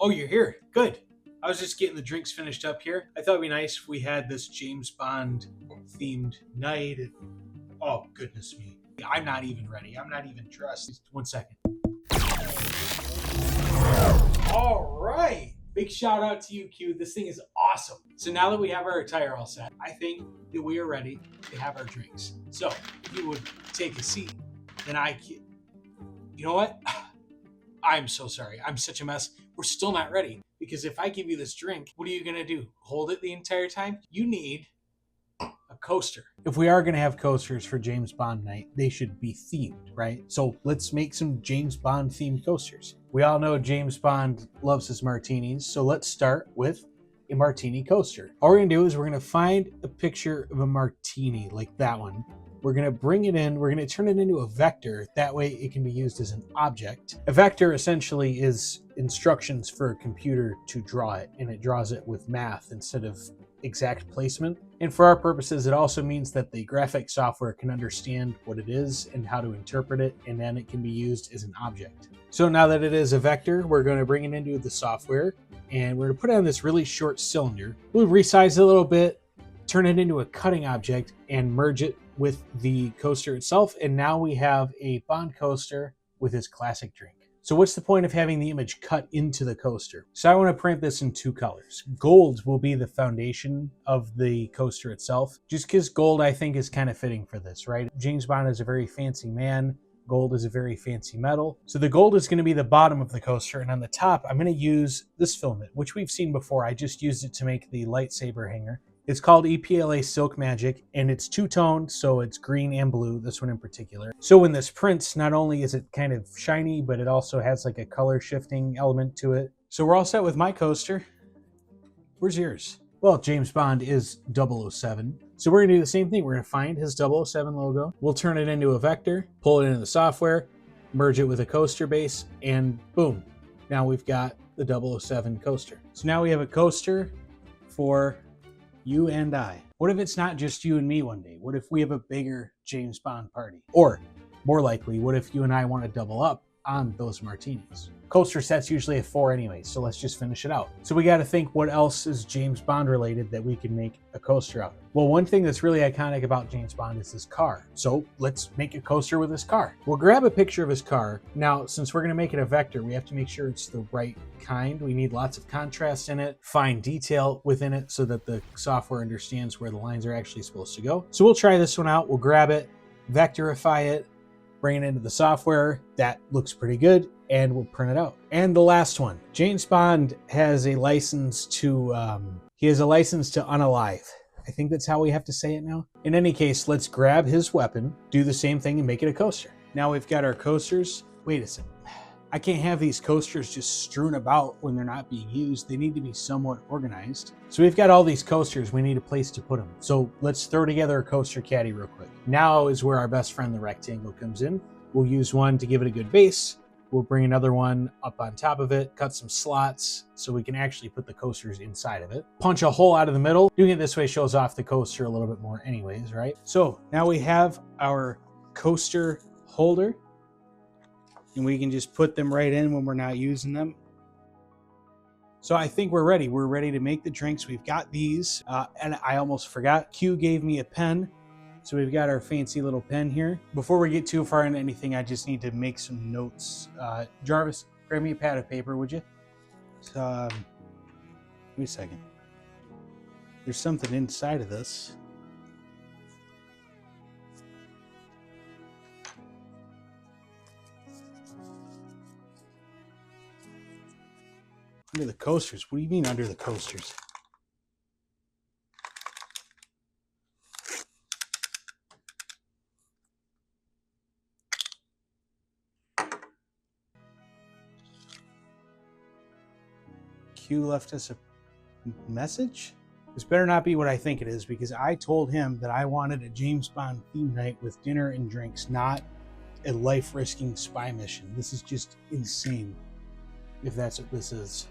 Oh, you're here. Good. I was just getting the drinks finished up here. I thought it'd be nice if we had this James Bond themed night. Oh, goodness me. I'm not even ready. I'm not even dressed. Just 1 second. All right. Big shout out to you, Q. This thing is awesome. So now that we have our attire all set, I think that we are ready to have our drinks. So if you would take a seat, then I can. You know what? I'm so sorry. I'm such a mess. We're still not ready because if I give you this drink, what are you going to do? Hold it the entire time? You need a coaster. If we are going to have coasters for James Bond night, they should be themed, right? So let's make some James Bond themed coasters. We all know James Bond loves his martinis, so let's start with a martini coaster. All we're going to do is we're going to find a picture of a martini like that one. We're going to bring it in, we're going to turn it into a vector. That way it can be used as an object. A vector essentially is instructions for a computer to draw it, and it draws it with math instead of exact placement. And for our purposes, it also means that the graphic software can understand what it is and how to interpret it, and then it can be used as an object. So now that it is a vector, we're going to bring it into the software, and we're going to put it on this really short cylinder. We'll resize it a little bit, turn it into a cutting object, and merge it with the coaster itself. And now we have a Bond coaster with his classic drink. So what's the point of having the image cut into the coaster? So I want to print this in two colors. Gold will be the foundation of the coaster itself, just because gold I think is kind of fitting for this, right? James Bond is a very fancy man. Gold is a very fancy metal. So the gold is going to be the bottom of the coaster, and on the top I'm going to use this filament, which we've seen before. I just used it to make the lightsaber hanger. It's called EPLA Silk Magic, and it's two-toned, so it's green and blue, this one in particular. So when this prints, not only is it kind of shiny, but it also has like a color shifting element to it. So we're all set with my coaster. Where's yours? Well, James Bond is 007. So we're gonna do the same thing. We're gonna find his 007 logo. We'll turn it into a vector, pull it into the software, merge it with a coaster base, and boom. Now we've got the 007 coaster. So now we have a coaster for you and I. What if it's not just you and me one day? What if we have a bigger James Bond party? Or, more likely, what if you and I want to double up on those martinis? Coaster sets usually have 4 anyways, so let's just finish it out. So we got to think what else is James Bond related that we can make a coaster out of. Well, one thing that's really iconic about James Bond is his car. So let's make a coaster with his car. We'll grab a picture of his car. Now, since we're going to make it a vector, we have to make sure it's the right kind. We need lots of contrast in it, fine detail within it so that the software understands where the lines are actually supposed to go. So we'll try this one out. We'll grab it, vectorify it, bring it into the software. That looks pretty good, and we'll print it out. And the last one, James Bond has a license to unalive. I think that's how we have to say it now. In any case, let's grab his weapon, do the same thing, and make it a coaster. Now we've got our coasters. Wait a second. I can't have these coasters just strewn about when they're not being used. They need to be somewhat organized. So we've got all these coasters. We need a place to put them. So let's throw together a coaster caddy real quick. Now is where our best friend, the rectangle, comes in. We'll use one to give it a good base. We'll bring another one up on top of it, cut some slots so we can actually put the coasters inside of it. Punch a hole out of the middle. Doing it this way shows off the coaster a little bit more anyways, right? So now we have our coaster holder, and we can just put them right in when we're not using them. So I think we're ready. We're ready to make the drinks. We've got these, and I almost forgot. Q gave me a pen. So we've got our fancy little pen here. Before we get too far into anything, I just need to make some notes. Jarvis, grab me a pad of paper, would you? So, wait a second. There's something inside of this. Under the coasters? What do you mean under the coasters? Q left us a message? This better not be what I think it is, because I told him that I wanted a James Bond theme night with dinner and drinks, not a life-risking spy mission. This is just insane, if that's what this is.